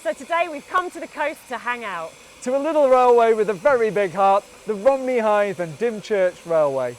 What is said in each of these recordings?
So today we've come to the coast to hang out. To a little railway with a very big heart, the Romney, Hythe and Dymchurch Railway.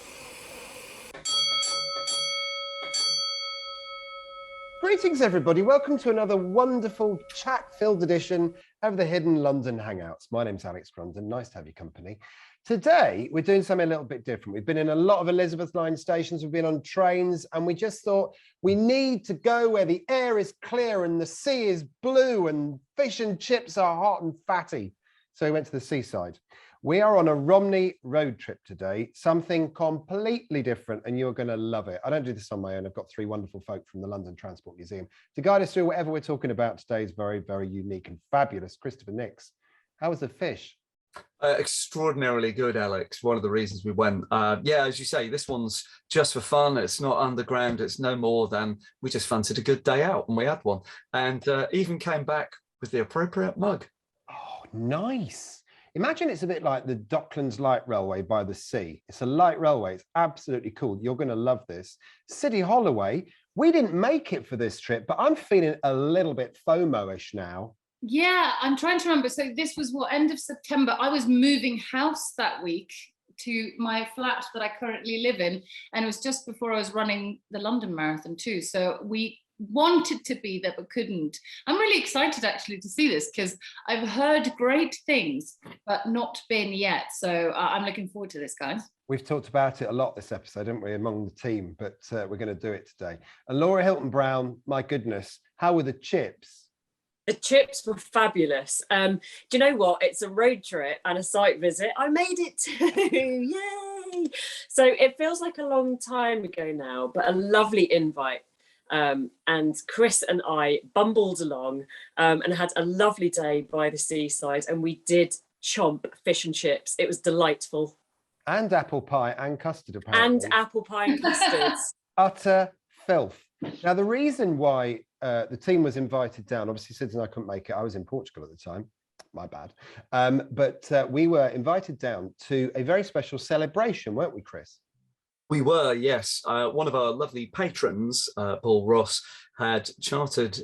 Greetings everybody, welcome to another wonderful chat-filled edition of the Hidden London Hangouts. My name's Alex Grundon, nice to have your company. Today we're doing something a little bit different. We've been in a lot of Elizabeth line stations, we've been on trains, and we just thought we need to go where the air is clear and the sea is blue and fish and chips are hot and fatty. So we went to the seaside. We are on a Romney road trip today, something completely different, and you're going to love it. I don't do this on my own. I've got three wonderful folk from the London Transport Museum to guide us through whatever we're talking about today is very, very unique and fabulous. Christopher Nix, how was the fish? Extraordinarily good, Alex. One of the reasons we went. Yeah, as you say, this one's just for fun. It's not underground. It's no more than we just fancied a good day out, and we had one. And even came back with the appropriate mug. Oh, nice. Imagine it's a bit like the Docklands Light Railway by the sea. It's a light railway. It's absolutely cool. You're going to love this. Siddy Holloway, we didn't make it for this trip, but I'm feeling a little bit FOMO-ish now. Yeah, I'm trying to remember. So this was what, end of September. I was moving house that week to my flat that I currently live in. And it was just before I was running the London Marathon too. So we wanted to be there but couldn't. I'm really excited actually to see this because I've heard great things but not been yet, so I'm looking forward to this, guys. We've talked about it a lot this episode, haven't we, among the team, but we're going to do it today. And Laura Hilton Brown, my goodness, how were the chips? The chips were fabulous. Do you know what? It's a road trip and a site visit. I made it too. Yay! So it feels like a long time ago now, but a lovely invite. And Chris and I bumbled along and had a lovely day by the seaside, and we did chomp fish and chips. It was delightful. And apple pie and custard, apparently. And apple pie and custards. Utter filth. Now, the reason why the team was invited down, obviously Sid and I couldn't make it. I was in Portugal at the time. My bad. But we were invited down to a very special celebration, weren't we, Chris? We were, yes. One of our lovely patrons, Paul Ross, had chartered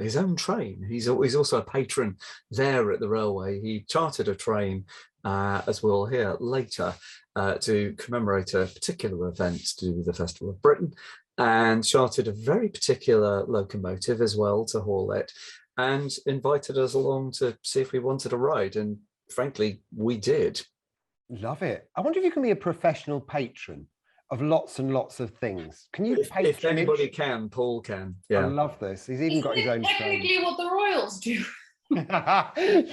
his own train. He's also a patron there at the railway. He chartered a train, as we'll hear later, to commemorate a particular event to do with the Festival of Britain, and chartered a very particular locomotive as well to haul it, and invited us along to see if we wanted a ride. And frankly, we did. Love it. I wonder if you can be a professional patron of lots and lots of things. Can you patronage? If anybody can, Paul can. Yeah. I love this. He's even got his own train. Technically what the Royals do.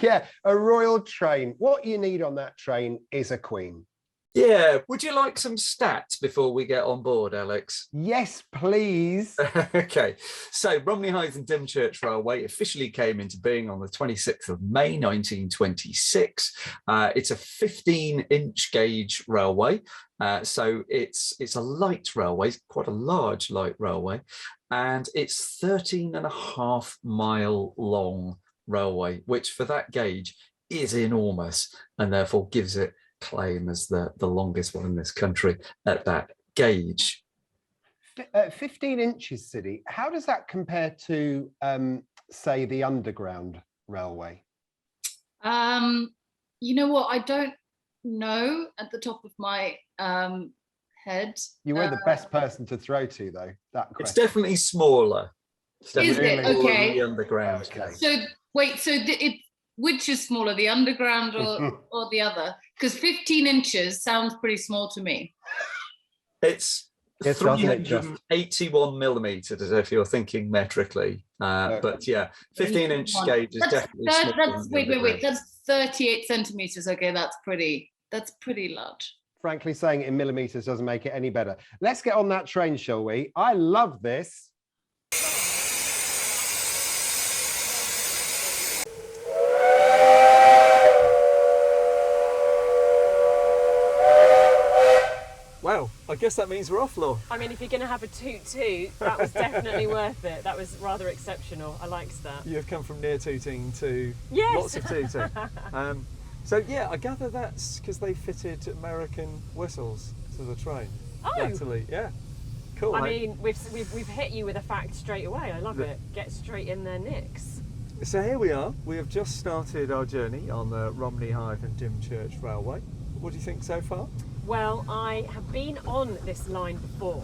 Yeah, a royal train. What you need on that train is a queen. Yeah. Would you like some stats before we get on board, Alex? Yes, please. Okay. So Romney, Hythe and Dymchurch Railway officially came into being on the 26th of May 1926. It's a 15-inch gauge railway. So it's a light railway, quite a large light railway, and it's 13.5 mile long railway, which for that gauge is enormous, and therefore gives it claim as the longest one in this country at that gauge. 15 inches, Siddy. How does that compare to, say, the Underground Railway? You know what? I don't know at the top of my head. You were the best person to throw to, though. That question. It's definitely smaller. It's definitely Is it? smaller Okay. than the Underground. Okay. So wait, so which is smaller, the Underground or the other? Because 15 inches sounds pretty small to me. It's Yes, doesn't it, just? 381 millimeters, if you're thinking metrically. But yeah, 15-inch gauge is definitely smaller. Wait. That's 38 centimeters. Okay, that's pretty large. Frankly, saying it in millimeters doesn't make it any better. Let's get on that train, shall we? I love this. Well, I guess that means we're off, Laura. I mean, if you're going to have a toot-toot, that was definitely worth it. That was rather exceptional. I liked that. You've come from near tooting to Yes. lots of tooting. So yeah, I gather that's because they fitted American whistles to the train. Oh. Latterly. Yeah. Cool. I mean, we've hit you with a fact straight away. I love it. Get straight in there, Nix. So here we are. We have just started our journey on the Romney, Hythe and Dymchurch Railway. What do you think so far? Well, I have been on this line before.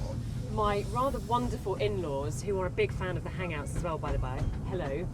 My rather wonderful in-laws, who are a big fan of the Hangouts as well, by the way, hello,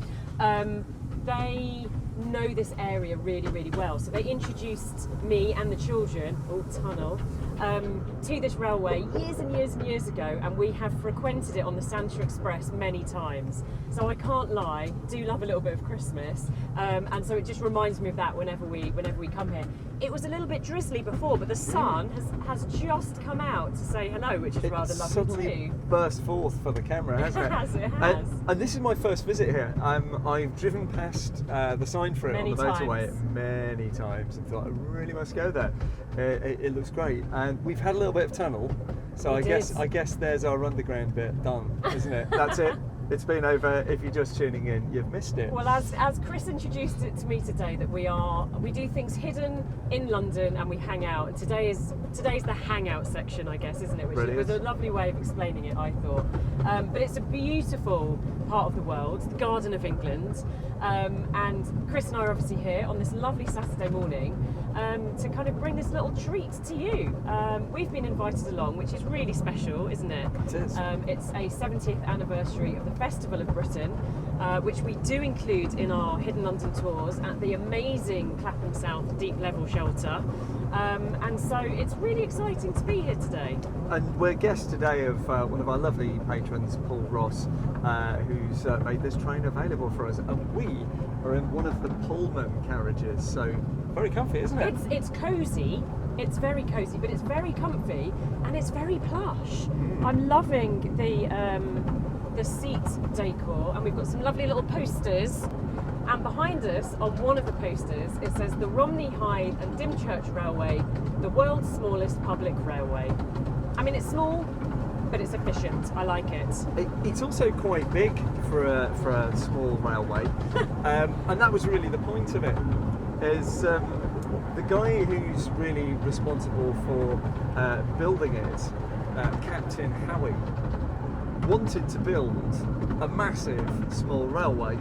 they know this area really, really well. So they introduced me and the children, tunnel, to this railway years and years and years ago, and we have frequented it on the Santa Express many times. So I can't lie, do love a little bit of Christmas, and so it just reminds me of that whenever we come here. It was a little bit drizzly before, but the sun has just come out to say hello, which is rather lovely suddenly too. Burst forth for the camera, hasn't it? It has. And this is my first visit here. I've driven past the sign for it Many on the motorway times. many times and thought I really must go there. It looks great, and we've had a little bit of tunnel, so We I guess there's our underground bit done, isn't it? That's it. It's been over. If you're just tuning in, you've missed it. Well, as Chris introduced it to me today, that we do things hidden in London and we hang out. And today's the hangout section, I guess, isn't it? Which Brilliant. was a lovely way of explaining it, I thought. But it's a beautiful part of the world, the Garden of England. And Chris and I are obviously here on this lovely Saturday morning to kind of bring this little treat to you. We've been invited along, which is really special, isn't it? It is. It's a 70th anniversary of the Festival of Britain, which we do include in our Hidden London tours at the amazing Clapham South Deep Level Shelter. And so it's really exciting to be here today. And we're guests today of one of our lovely patrons, Paul Ross, who's made this train available for us. And we are in one of the Pullman carriages, so very comfy, isn't it? It's cosy. It's very cosy, but it's very comfy and it's very plush. I'm loving the seat decor, and we've got some lovely little posters. And behind us, on one of the posters, it says the Romney, Hythe and Dymchurch Railway, the world's smallest public railway. I mean, it's small, but it's efficient. I like it. It's also quite big for a small railway, and that was really the point of it. Is the guy who's really responsible for building it, Captain Howie, wanted to build a massive small railway,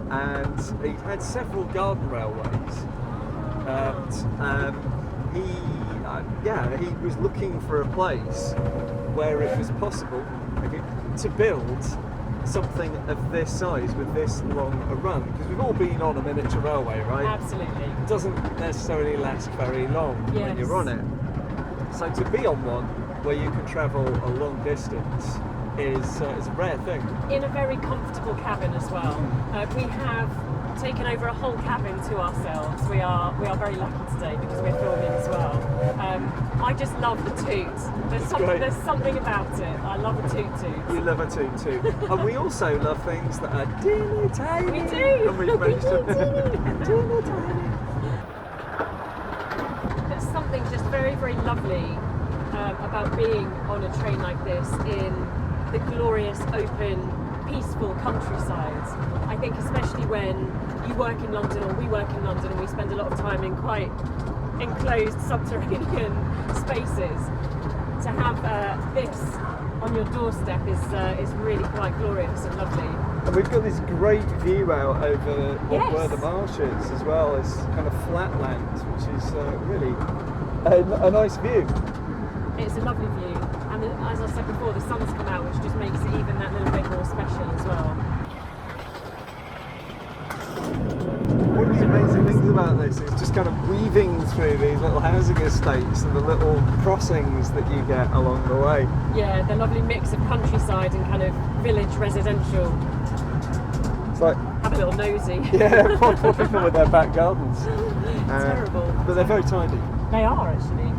and he'd had several garden railways, and he was looking for a place where it was possible to build something of this size with this long a run, because we've all been on a miniature railway, right? Absolutely. It doesn't necessarily last very long when you're on it. So to be on one where you can travel a long distance is a rare thing. In a very comfortable cabin as well. We have taken over a whole cabin to ourselves. We are very lucky today because we're filming as well. I just love the toot. There's something about it. I love a toot toot. You love a toot toot. And we also love things that are teeny tiny. We do. And we've managed to teeny tiny. There's something just very, very lovely about being on a train like this in the glorious, open, peaceful countryside. I think especially when you work in London, or we work in London, and we spend a lot of time in quite enclosed subterranean spaces, to have this on your doorstep is really quite glorious and lovely. And we've got this great view out over Yes. where the marsh is as well. It's kind of flat land, which is really a nice view. It's a lovely view, and as I said before, the sun's come out, which just makes it even that little bit more special as well. One of the amazing things about this is just kind of weaving through these little housing estates and the little crossings that you get along the way. Yeah, the lovely mix of countryside and kind of village residential. It's like, Have a little nosy. yeah, poor people with their back gardens. Terrible. But they're very tidy. They are actually.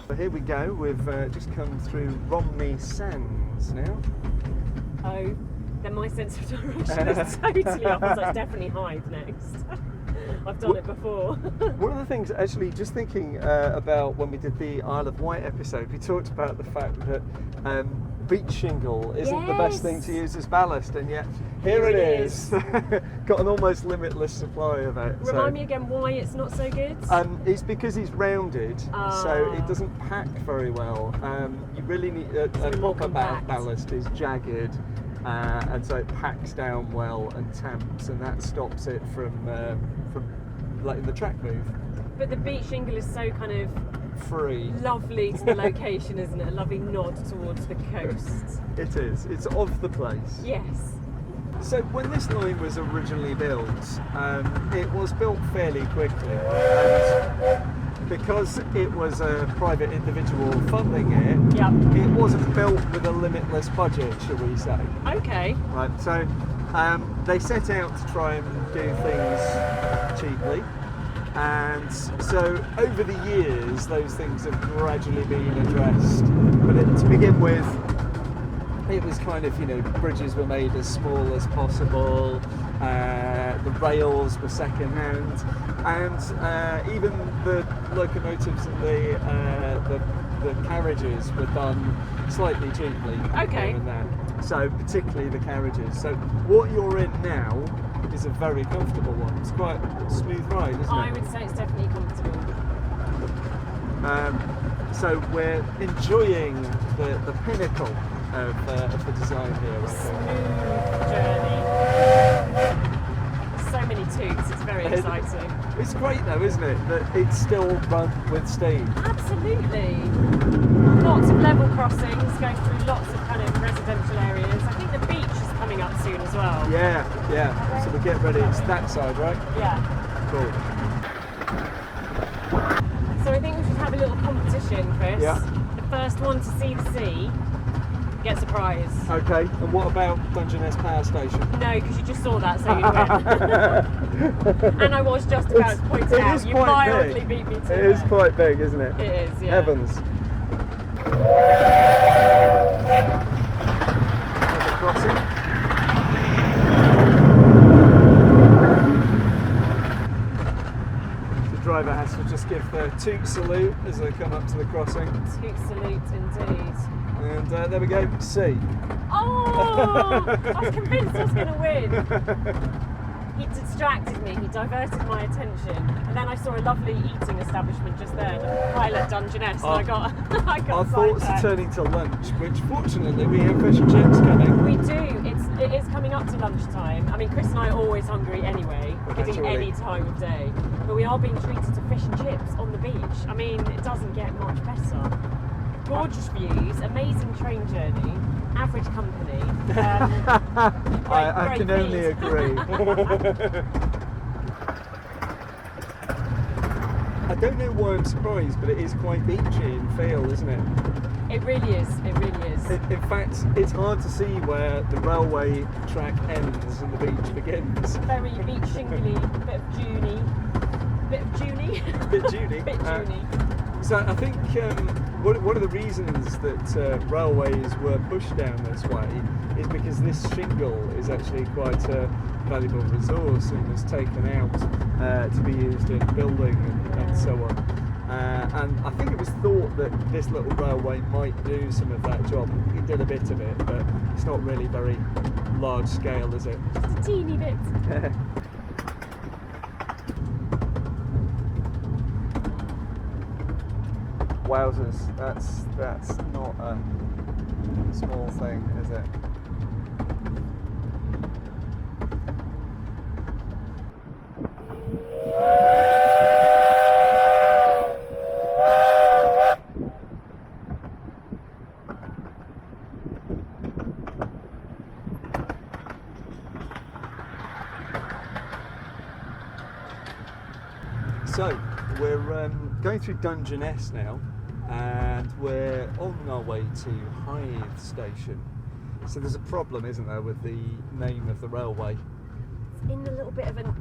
So here we go, we've just come through Romney Sands now. Oh, then my sense of direction is totally off. So it's definitely Hythe next. I've done it before. One of the things, actually, just thinking about when we did the Isle of Wight episode, we talked about the fact that beach shingle isn't the best thing to use as ballast, and yet here it is. Got an almost limitless supply of it. Remind me again why it's not so good? It's because it's rounded, so it doesn't pack very well. You really need a proper ballast is jagged, and so it packs down well and tamps, and that stops it from letting the track move. But the beach shingle is so kind of free, lovely to the location, isn't it? A lovely nod towards the coast. It is. It's of the place. Yes. So when this line was originally built, it was built fairly quickly, and because it was a private individual funding it, it wasn't built with a limitless budget, shall we say. Okay. Right. So they set out to try and do things cheaply. And so over the years, those things have gradually been addressed. But to begin with, it was kind of, bridges were made as small as possible, the rails were second-hand, and even the locomotives and the carriages were done slightly cheaply. Okay. And that. So particularly the carriages. So what you're in now is a very comfortable one. It's quite a smooth ride, isn't it? I would say it's definitely comfortable. So we're enjoying the pinnacle of the design here, I think. Smooth journey. So many toots, it's very exciting. It's great though, isn't it, that it's still run with steam? Absolutely. Lots of level crossings, going through lots of kind of residential areas. I think the beach is coming up soon as well. Yeah. So we get ready. It's that side, right? Yeah. Cool. So I think we should have a little competition, Chris. Yeah. The first one to see the sea gets a prize. Okay. And what about Dungeness Power Station? No, because you just saw that, so you win. And I was just about to point it out. You mildly beat me to it. It is quite big, isn't it? It is, yeah. Heavens. Another crossing. The driver has to just give the toot salute as they come up to the crossing. Toot salute indeed. And there we go, C. Oh! I was convinced I was going to win. He distracted me, he diverted my attention, and then I saw a lovely eating establishment just there, the Pilot Dungeness, and I got Our thoughts are turning to lunch, which fortunately we have fish and chips coming. We do. It is coming up to lunchtime. I mean, Chris and I are always hungry anyway. We could eat any time of day, but we are being treated to fish and chips on the beach. I mean, it doesn't get much better. Gorgeous views, amazing train journey, average company. I can only agree. I don't know why I'm surprised, but it is quite beachy in feel, isn't it? It really is, it really is. In fact, it's hard to see where the railway track ends and the beach begins. Very beach shingly, bit of Junie. Bit Junie. Bit Junie. So I think one of the reasons that railways were pushed down this way is because this shingle is actually quite a valuable resource and was taken out to be used in building and so on. And I think it was thought that this little railway might do some of that job. It did a bit of it, but it's not really very large scale, is it? Just a teeny bit. Wowzers, that's not a small thing, is it? So we're going through Dungeness now, and we're on our way to Hythe station. So there's a problem, isn't there, with the name of the railway? It's in a little bit of a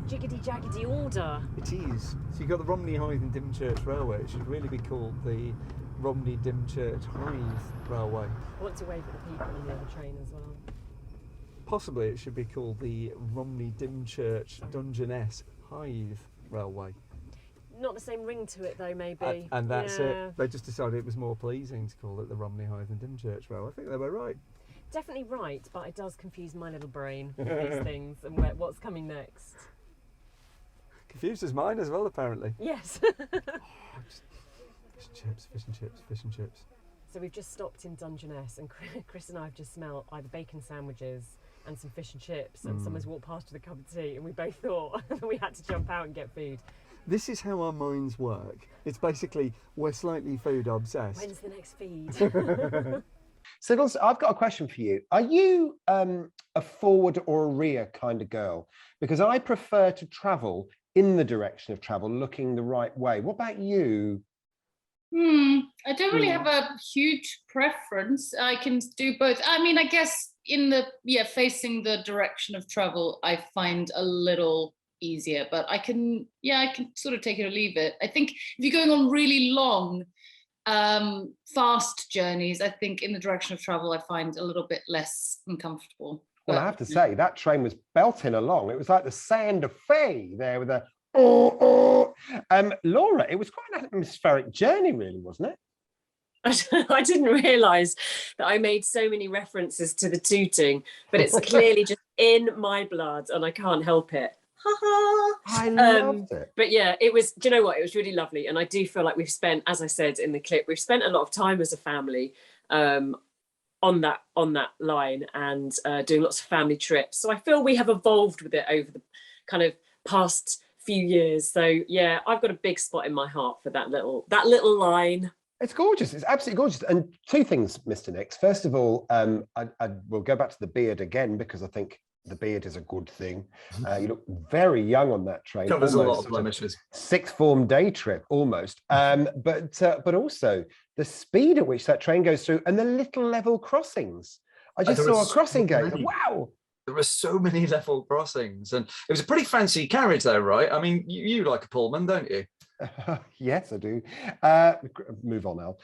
jiggedy-jaggedy order. It is. So you've got the Romney, Hythe and Dymchurch Railway. It should really be called the Romney, Dymchurch, Hythe Railway. I want to wave at the people on the other train as well. Possibly it should be called the Romney, Dymchurch, Dungeness, Hythe Railway. not the same ring to it though, maybe. And that's it. They just decided it was more pleasing to call it the Romney, Hythe and Dymchurch Railway. I think they were right. Definitely right, but it does confuse my little brain with these things and what's coming next. Confused as mine as well, apparently. Yes. Fish and chips, fish and chips, fish and chips. So we've just stopped in Dungeness, and Chris and I have just smelled either bacon sandwiches and some fish and chips, and someone's walked past with a cup of tea, and we both thought we had to jump out and get food. This is how our minds work. It's basically, we're slightly food obsessed. When's the next feed? So also, I've got a question for you. Are you a forward or a rear kind of girl? Because I prefer to travel in the direction of travel, looking the right way. What about you? I don't really have a huge preference. I can do both. I mean, I guess in the facing the direction of travel, I find a little easier, but I can sort of take it or leave it. I think if you're going on really long, fast journeys, I think in the direction of travel, I find a little bit less uncomfortable. Well, I have to say, that train was belting along. It was like the Santa Fe there with a Laura, it was quite an atmospheric journey, really, wasn't it? I didn't realise that I made so many references to the tooting, but it's clearly just in my blood and I can't help it. I loved it. But yeah, it was, do you know what? It was really lovely. And I do feel like we've spent, as I said in the clip, we've spent a lot of time as a family on that line and doing lots of family trips. So I feel we have evolved with it over the kind of past few years. So yeah, I've got a big spot in my heart for that little line. It's gorgeous. It's absolutely gorgeous. And two things, Mr. Nix. First of all, I will go back to the beard again, because I think the beard is a good thing. You look very young on that train. Covers a lot of blemishes. Sixth form day trip, almost. But also the speed at which that train goes through and the little level crossings. I just saw a crossing gate. Wow. There were so many level crossings, and it was a pretty fancy carriage though, right? I mean, you like a Pullman, don't you? Yes, I do. Move on, Al.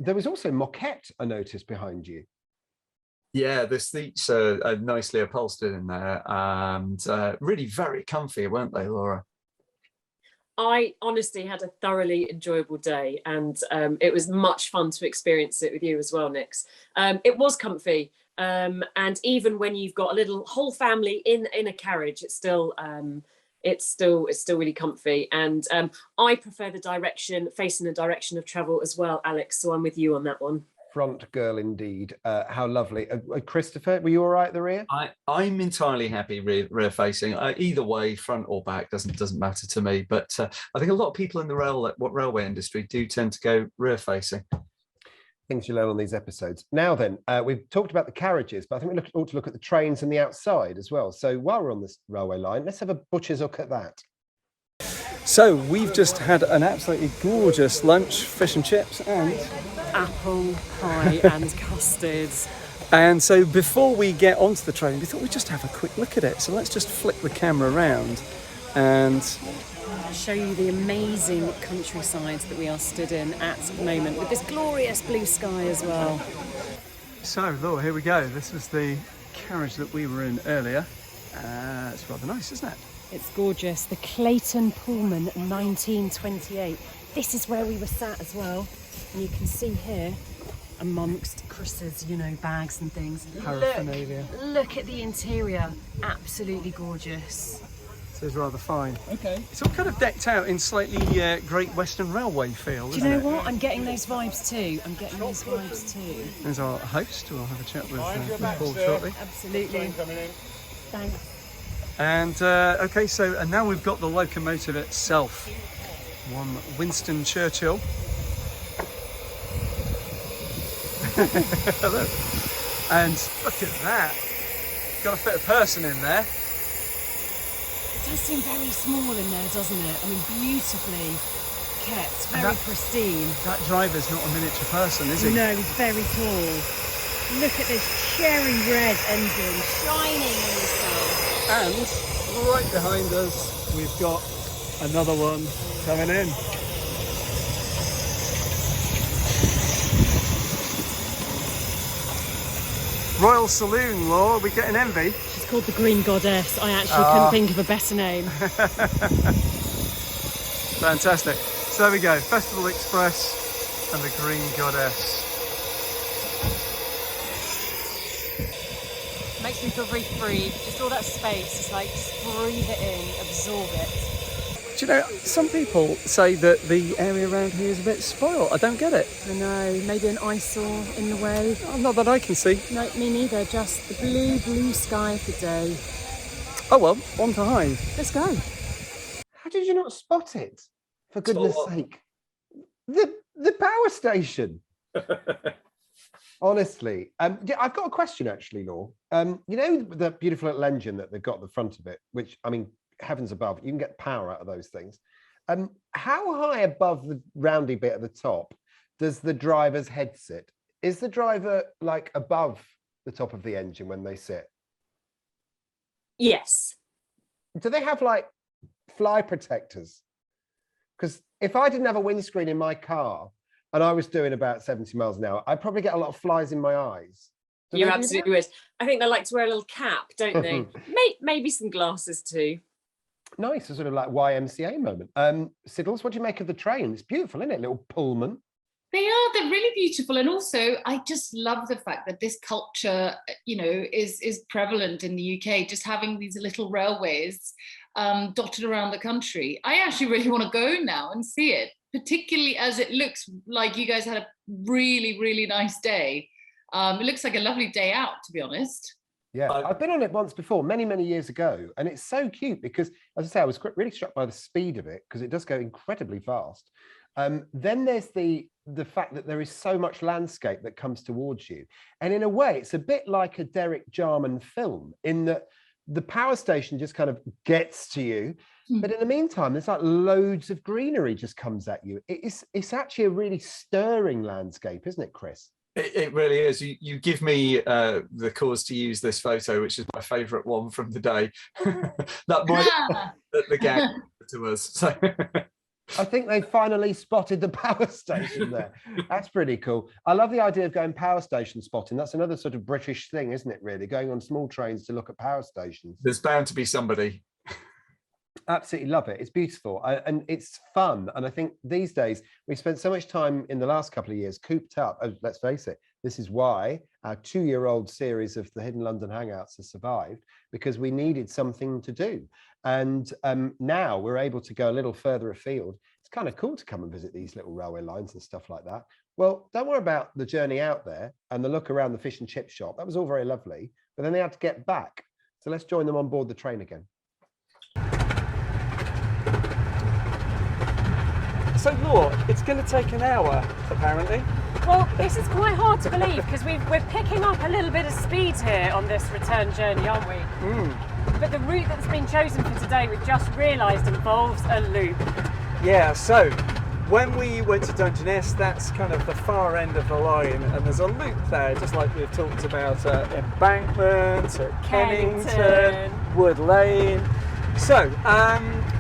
There was also moquette, I noticed, behind you. Yeah, the seats are nicely upholstered in there, and really very comfy, weren't they, Laura? I honestly had a thoroughly enjoyable day, and it was much fun to experience it with you as well, Nix. It was comfy. And even when you've got a whole family in a carriage, it's still really comfy. And I prefer facing the direction of travel as well, Alex. So I'm with you on that one. Front girl indeed. How lovely. Christopher, were you all right at the rear? I'm entirely happy rear facing. Either way, front or back doesn't matter to me. But I think a lot of people in the railway industry do tend to go rear facing. Things you learn on these episodes. Now then, we've talked about the carriages, but I think we ought to look at the trains and the outside as well. So while we're on this railway line, let's have a butcher's look at that. So we've just had an absolutely gorgeous lunch, fish and chips and apple pie and custards. And so before we get onto the train, we thought we'd just have a quick look at it. So let's just flick the camera around and show you the amazing countryside that we are stood in at the moment, with this glorious blue sky as well. So, Laura, here we go. This was the carriage that we were in earlier. It's rather nice, isn't it? It's gorgeous. The Clayton Pullman 1928. This is where we were sat as well. And you can see here, amongst Chris's, bags and things. Paraphernalia. Look at the interior. Absolutely gorgeous. It's rather fine. Okay. It's all kind of decked out in slightly Great Western Railway feel, isn't it? Do you know what? I'm getting those vibes too. There's our host, who I'll have a chat with Paul shortly. Absolutely. Thanks. And okay, and now we've got the locomotive itself. One Winston Churchill. Hello. And look at that. Got to fit a person in there. It does seem very small in there, doesn't it? I mean, beautifully kept, very pristine. That driver's not a miniature person, is he? No, he's very tall. Look at this cherry red engine shining in the sun. And right behind us, we've got another one coming in. Royal Saloon, Law, are we getting envy? She's called the Green Goddess. I actually couldn't think of a better name. Fantastic. So there we go, Festival Express and the Green Goddess. Makes me feel very free. Just all that space. It's like just breathe it in, absorb it. Do you know, some people say that the area around here is a bit spoiled. I don't get it. I know, maybe an eyesore in the way. Not that I can see. No, me neither. Just the blue sky of the day. Oh well, on to Hythe. Let's go. How did you not spot it? For goodness sake. The power station. Honestly. Yeah, I've got a question actually, Law. You know the beautiful little engine that they've got at the front of it, which, I mean, heavens above, you can get power out of those things. How high above the roundy bit at the top does the driver's head sit? Is the driver like above the top of the engine when they sit? Yes. Do they have like fly protectors? Because if I didn't have a windscreen in my car and I was doing about 70 miles an hour, I'd probably get a lot of flies in my eyes. You absolutely would. I think they like to wear a little cap, don't they? Maybe some glasses too. Nice, a sort of like YMCA moment. Siddles, what do you make of the train? It's beautiful, isn't it? Little Pullman. They're really beautiful. And also, I just love the fact that this culture, is prevalent in the UK, just having these little railways dotted around the country. I actually really want to go now and see it, particularly as it looks like you guys had a really, really nice day. It looks like a lovely day out, to be honest. Yeah, I've been on it once before, many, many years ago. And it's so cute because, as I say, I was really struck by the speed of it because it does go incredibly fast. Then there's the fact that there is so much landscape that comes towards you. And in a way, it's a bit like a Derek Jarman film in that the power station just kind of gets to you. But in the meantime, there's like loads of greenery just comes at you. It's actually a really stirring landscape, isn't it, Chris? It really is. You give me the cause to use this photo, which is my favourite one from the day. That might the gag to us. So. I think they finally spotted the power station there. That's pretty cool. I love the idea of going power station spotting. That's another sort of British thing, isn't it, really? Going on small trains to look at power stations. There's bound to be somebody. Absolutely love it. It's beautiful and it's fun. And I think these days we spent so much time in the last couple of years cooped up. Let's face it, this is why our 2-year-old series of the Hidden London Hangouts has survived, because we needed something to do. And now we're able to go a little further afield. It's kind of cool to come and visit these little railway lines and stuff like that. Well, don't worry about the journey out there and the look around the fish and chip shop. That was all very lovely, but then they had to get back. So let's join them on board the train again. So, Laura, it's going to take an hour, apparently. Well, this is quite hard to believe because we're picking up a little bit of speed here on this return journey, aren't we? But the route that's been chosen for today, we've just realised, involves a loop. Yeah, so when we went to Dungeness, that's kind of the far end of the line, and there's a loop there, just like we've talked about Embankment, at Kennington, Wood Lane. So,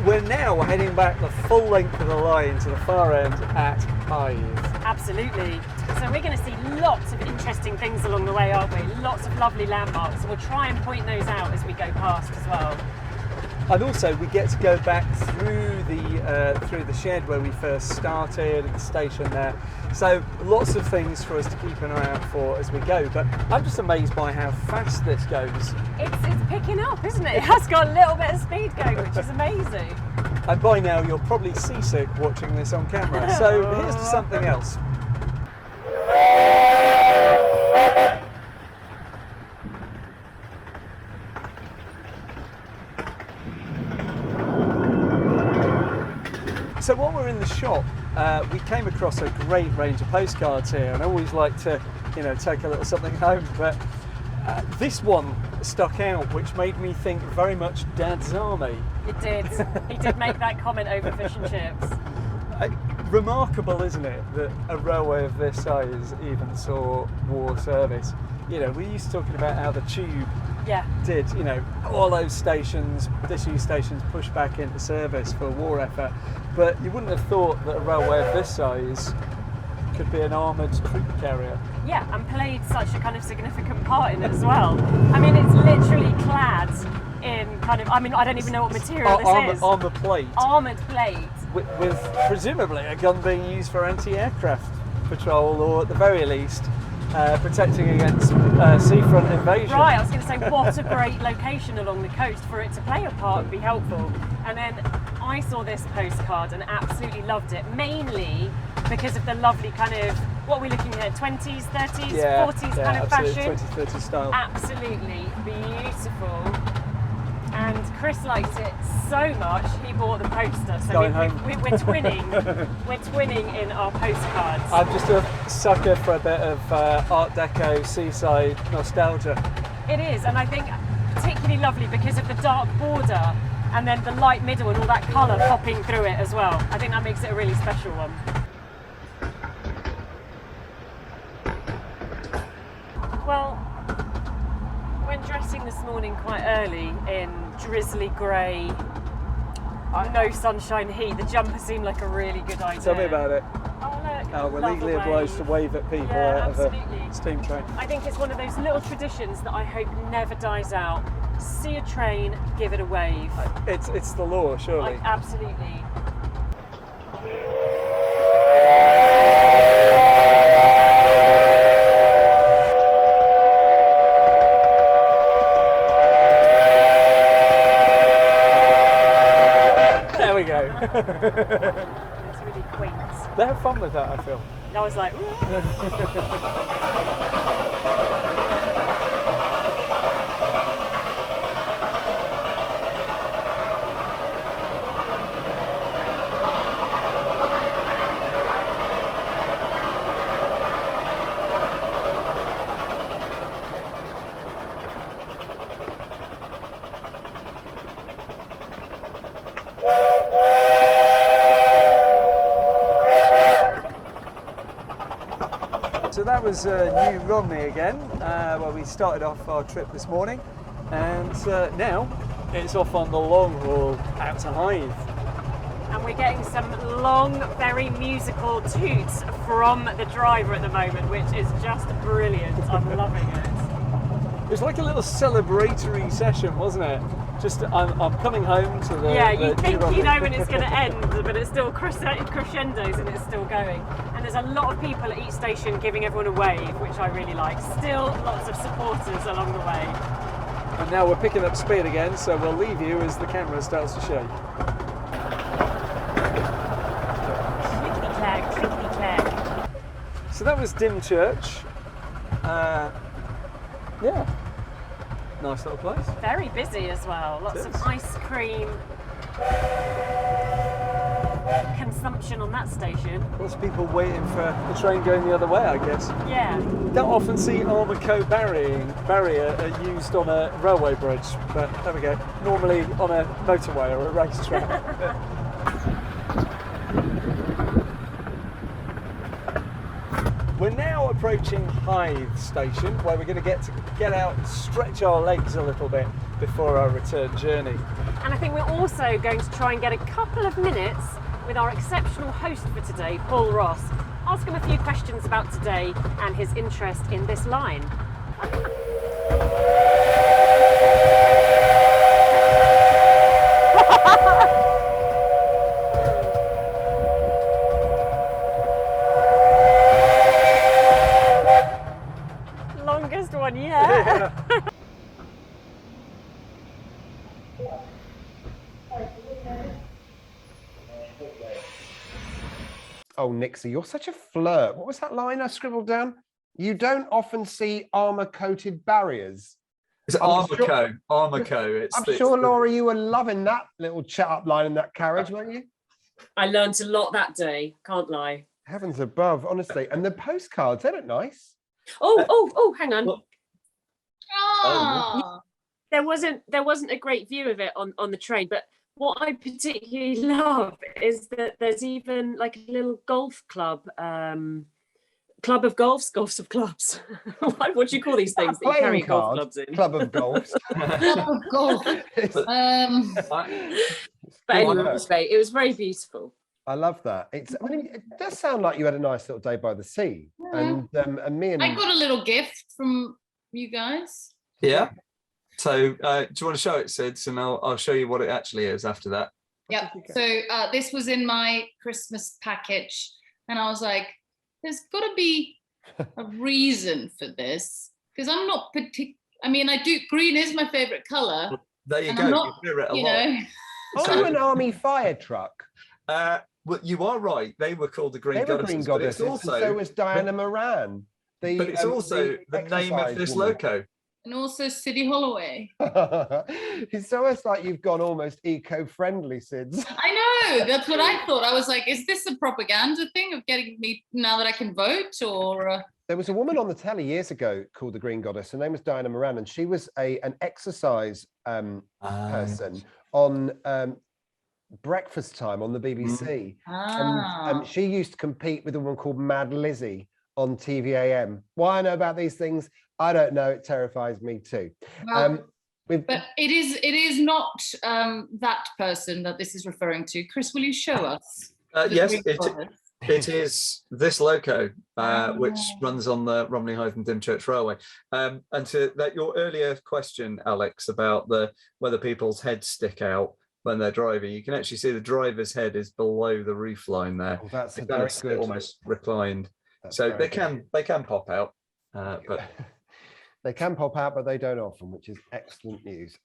we're now heading back the full length of the line to the far end at Hythe. Absolutely. So we're going to see lots of interesting things along the way, aren't we? Lots of lovely landmarks, and we'll try and point those out as we go past as well. And also, we get to go back through the shed where we first started, at the station there. So lots of things for us to keep an eye out for as we go. But I'm just amazed by how fast this goes. It's picking up, isn't it? It has got a little bit of speed going, which is amazing. And by now, you're probably seasick watching this on camera. So here's to something else. So while we're in the shop, we came across a great range of postcards here, and I always like to, take a little something home. But this one stuck out, which made me think very much Dad's Army. It did. He did make that comment over fish and chips. Remarkable, isn't it, that a railway of this size even saw war service? We're used to talking about how the tube did, all those stations, disused stations pushed back into service for a war effort. But you wouldn't have thought that a railway of this size could be an armoured troop carrier. Yeah, and played such a kind of significant part in it as well. I mean, it's literally clad in I don't even know what material this is. Armour plate. Armoured plate. with presumably a gun being used for anti-aircraft patrol, or at the very least protecting against seafront invasion. Right, I was going to say, what a great location along the coast for it to play a part would be helpful. And then I saw this postcard and absolutely loved it, mainly because of the lovely kind of, what are we looking at, 20s, 30s, 40s kind of fashion? 20s, 30s style. Absolutely beautiful. And Chris liked it so much, he bought the poster. So we're twinning. We're twinning in our postcards. I'm just a sucker for a bit of Art Deco seaside nostalgia. It is, and I think particularly lovely because of the dark border and then the light middle and all that colour popping through it as well. I think that makes it a really special one. Well, when dressing this morning quite early in drizzly grey, no sunshine heat, the jumper seemed like a really good idea. Tell me about it. Oh look, Oh, we're legally obliged to wave at people out of a steam train. I think it's one of those little traditions that I hope never dies out. See a train, give it a wave. It's the law, surely. Absolutely. There we go. It's really quaint. They have fun with that, I feel. I was like, So that was New Romney again, where we started off our trip this morning, and now it's off on the long haul out to Hythe. and we're getting some long, very musical toots from the driver at the moment, which is just brilliant. I'm loving it. It was like a little celebratory session, wasn't it? Just I'm coming home to the You think New you know Romney. when it's going to end, but it's still crescendos and it's still going. And there's a lot of people at each station giving everyone a wave, which I really like. Still lots of supporters along the way. And now we're picking up speed again, so we'll leave you as the camera starts to shake. Clickety-clack, clickety-clack. So that was Dymchurch. Yeah, nice little place. Very busy as well. Lots of ice cream consumption on that station. Lots of people waiting for the train going the other way, I guess. Yeah. Don't often see Armco barrier used on a railway bridge, but there we go. Normally on a motorway or a racetrack. We're now approaching Hythe station, where we're going to get out and stretch our legs a little bit before our return journey. And I think we're also going to try and get a couple of minutes with our exceptional host for today, Paul Ross. Ask him a few questions about today and his interest in this line. Longest one yet. Oh, Nixie, you're such a flirt. What was that line I scribbled down? You don't often see armour-coated barriers. It's Armco. Armco. I'm sure, Laura, you were loving that little chat-up line in that carriage, weren't you? I learnt a lot that day, can't lie. Heavens above, honestly. And the postcards, they look nice. Oh, hang on. Oh, There wasn't a great view of it on the train, but what I particularly love is that there's even like a little golf club, club of golfs of clubs. What do you call these things that you carry golf clubs in? Club of golfs. cup of golf. But anyway, it was very beautiful. I love that. It does sound like you had a nice little day by the sea. And me and I got a little gift from you guys. Yeah. So do you want to show it, Sid? And I'll show you what it actually is after that. Yeah. So this was in my Christmas package, and I was like, "There's got to be a reason for this because I'm not I mean, green is my favorite color. There you and go. I'm not, you hear it a you lot. know. Are you an army fire truck? Well, you are right. They were called the Green They were Goddesses. Green But Goddesses, it's also, and so was Diana Moran. but it's also the name of this woman. loco. And also Siddy Holloway. It's almost like you've gone almost eco-friendly, Sids. I know, that's what I thought. I was like, is this a propaganda thing of getting me now that I can vote, or? There was a woman on the telly years ago called the Green Goddess. Her name was Diana Moran, and she was an exercise person on breakfast time on the BBC. And she used to compete with a woman called Mad Lizzie on TVAM. Why I know about these things, I don't know. It terrifies me too. Well, but it is not that person that this is referring to. Chris, will you show us? Yes, it is this loco, which runs on the Romney, Hythe and Dymchurch Railway. And to that, your earlier question, Alex, about whether people's heads stick out when they're driving, you can actually see the driver's head is below the roof line there. Oh, that's very good. Almost reclined. So they can pop out, but. They can pop out, but they don't often, which is excellent news.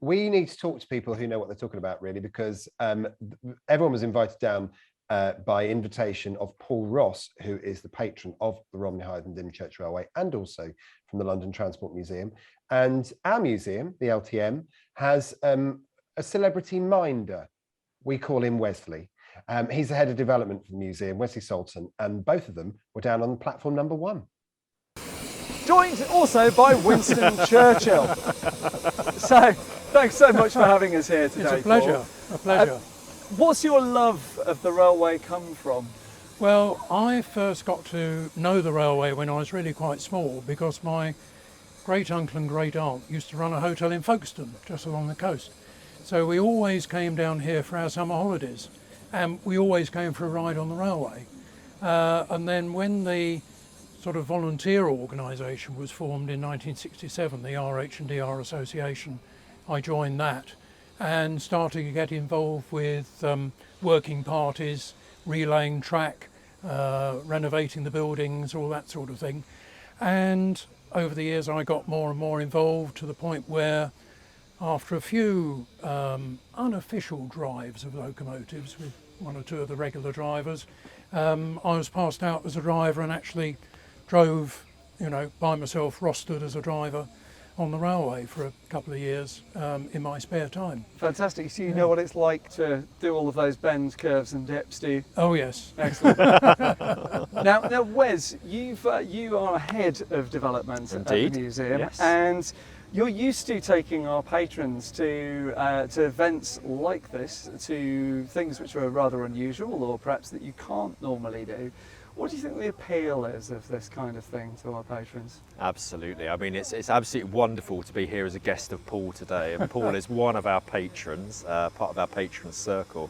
We need to talk to people who know what they're talking about, really, because everyone was invited down by invitation of Paul Ross, who is the patron of the Romney, Hythe and Dymchurch Railway, and also from the London Transport Museum. And our museum, the LTM, has a celebrity minder. We call him Wesley. He's the head of development for the museum, Wesley Salton, and both of them were down on platform number 1. Joined also by Winston Churchill. So, thanks so much for having us here today. It's a pleasure, Paul. a pleasure. What's your love of the railway come from? Well, I first got to know the railway when I was really quite small because my great uncle and great aunt used to run a hotel in Folkestone, just along the coast. So we always came down here for our summer holidays, and we always came for a ride on the railway. And then when the sort of volunteer organisation was formed in 1967, the RH&DR Association, I joined that and started to get involved with working parties, relaying track, renovating the buildings, all that sort of thing. And over the years I got more and more involved to the point where after a few unofficial drives of locomotives with one or two of the regular drivers, I was passed out as a driver and actually drove, by myself, rostered as a driver on the railway for a couple of years in my spare time. Fantastic. So you know what it's like to do all of those bends, curves and dips, do you? Oh, yes. Excellent. now, Wes, you are head of development at the museum. Yes. And you're used to taking our patrons to events like this, to things which are rather unusual or perhaps that you can't normally do. What do you think the appeal is of this kind of thing to our patrons? Absolutely. I mean, it's absolutely wonderful to be here as a guest of Paul today. And Paul is one of our patrons, part of our patron circle.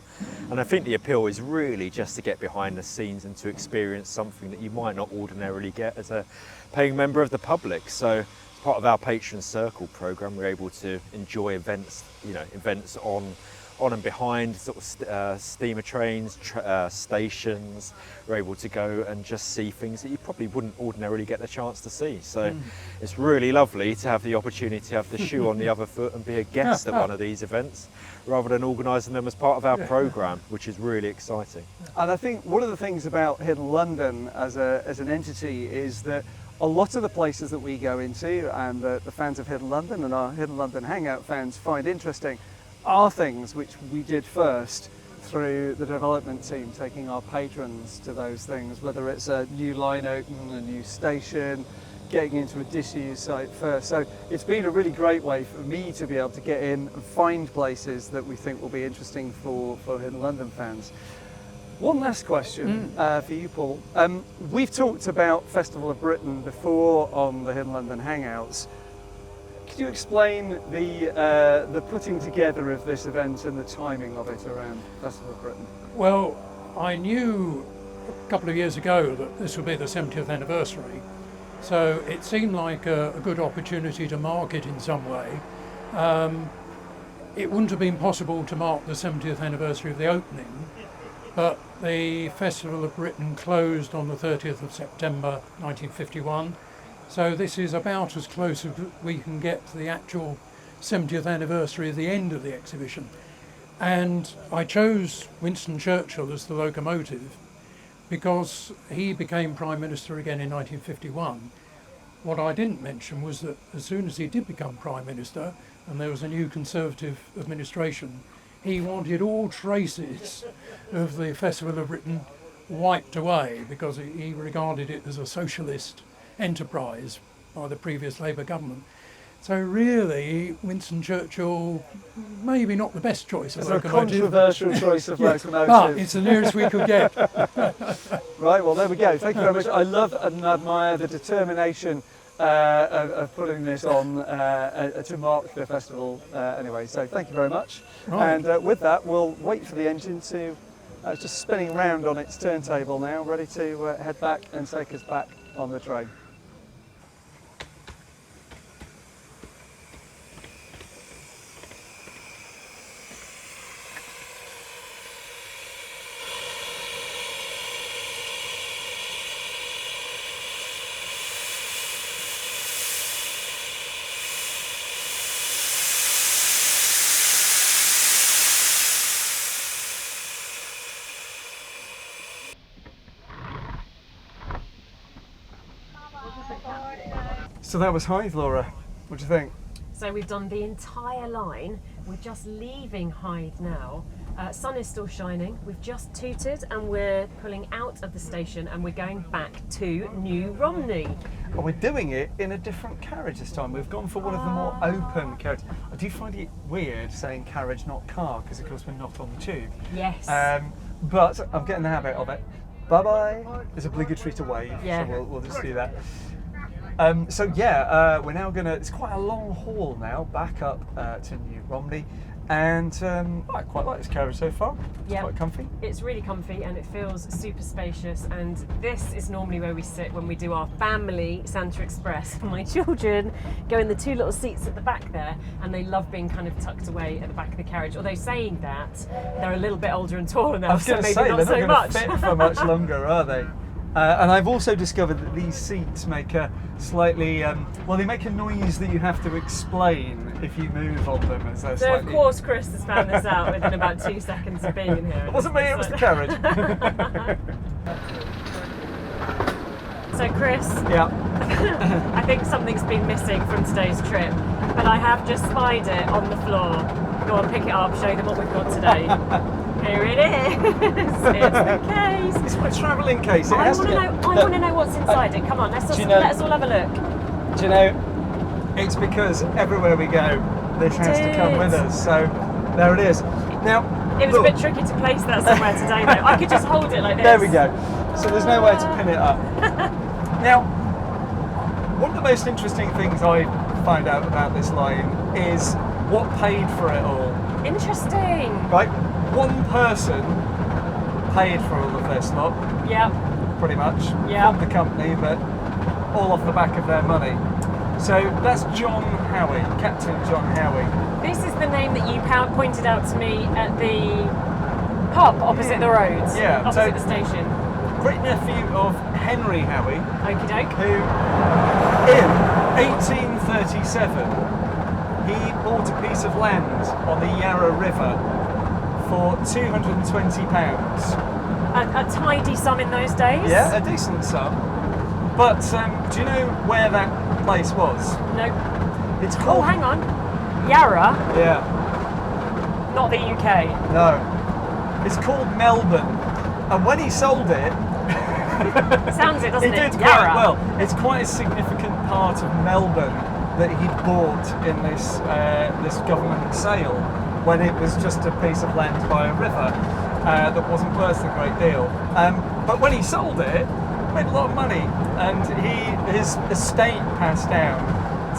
And I think the appeal is really just to get behind the scenes and to experience something that you might not ordinarily get as a paying member of the public. So as part of our patron circle program, we're able to enjoy events, events on and behind sort of steamer trains, stations. We're able to go and just see things that you probably wouldn't ordinarily get the chance to see. So it's really lovely to have the opportunity to have the shoe on the other foot and be a guest at one of these events rather than organising them as part of our programme, which is really exciting. And I think one of the things about Hidden London as an entity is that a lot of the places that we go into and the fans of Hidden London and our Hidden London Hangout fans find interesting are things which we did first through the development team, taking our patrons to those things, whether it's a new line open, a new station, getting into a disused site first. So it's been a really great way for me to be able to get in and find places that we think will be interesting for Hidden London fans. One last question for you, Paul. We've talked about Festival of Britain before on the Hidden London Hangouts. Could you explain the putting together of this event and the timing of it around Festival of Britain? Well, I knew a couple of years ago that this would be the 70th anniversary, so it seemed like a good opportunity to mark it in some way. it wouldn't have been possible to mark the 70th anniversary of the opening, but the Festival of Britain closed on the 30th of September 1951. So this is about as close as we can get to the actual 70th anniversary of the end of the exhibition. And I chose Winston Churchill as the locomotive because he became Prime Minister again in 1951. What I didn't mention was that as soon as he did become Prime Minister and there was a new Conservative administration, he wanted all traces of the Festival of Britain wiped away because he regarded it as a socialist enterprise by the previous Labour government. So really, Winston Churchill, maybe not the best choice of It's locomotive. a controversial choice of locomotive. But it's the nearest we could get. Right, well, there we go. Thank you very much. I love and admire the determination of putting this on to mark the festival anyway. So thank you very much. Right. And with that, we'll wait for the engine to, it's just spinning round on its turntable now, ready to head back and take us back on the train. So that was Hythe, Laura. What do you think? So we've done the entire line. We're just leaving Hythe now. Sun is still shining. We've just tooted and we're pulling out of the station and we're going back to New Romney. Well, we're doing it in a different carriage this time. We've gone for one of the more open carriages. I do find it weird saying carriage, not car, because of course we're not on the tube. Yes. But I'm getting the habit of it. Bye-bye. It's obligatory to wave, Yeah. so we'll just do that. We're now going to, it's quite a long haul now, back up to New Romney. And I quite like this carriage so far. It's quite comfy. It's really comfy and it feels super spacious, and this is normally where we sit when we do our family Santa Express. My children go in the two little seats at the back there and they love being kind of tucked away at the back of the carriage, although saying that, they're a little bit older and taller now, I was so going to maybe say, not they're so not much. going to fit for much longer, are they? And I've also discovered that these seats make a slightly, they make a noise that you have to explain if you move on them. As they're So slightly... of course Chris has found this out within about 2 seconds of being in here. It wasn't me, it was the carriage. So Chris, Yeah. I think something's been missing from today's trip, but I have just spied it on the floor. Go on, pick it up, show them what we've got today. Here it is. It's the case. It's my travelling case. It I has want to to get... know. I want to know what's inside it. Come on, let us all have a look. Do you know, it's because everywhere we go, this has to come with us. So there it is. Now, It was look, a bit tricky to place that somewhere today, though. I could just hold it like this. there we go. So there's nowhere to pin it up. Now, one of the most interesting things I find out about this line is what paid for it all. Interesting. Right? One person paid for all of this lot, Yep. pretty much, Yeah. from the company, but all off the back of their money. So that's John Howie, Captain John Howie. This is the name that you pointed out to me at the pub opposite the roads. Yeah, Opposite so- the station. Great nephew of Henry Howie, Okie doke. who in 1837 he bought a piece of land on the Yarra River for £220. A tidy sum in those days. Yeah, a decent sum. But do you know where that place was? Nope. It's Oh, called... hang on. Yarra, Yeah, not the UK. no. It's called Melbourne. And when he sold it, Sounds it, doesn't he it? did Yarra. quite well. It's quite a significant part of Melbourne that he bought in this this government sale when it was just a piece of land by a river that wasn't worth a great deal. But when he sold it, he made a lot of money, and his estate passed down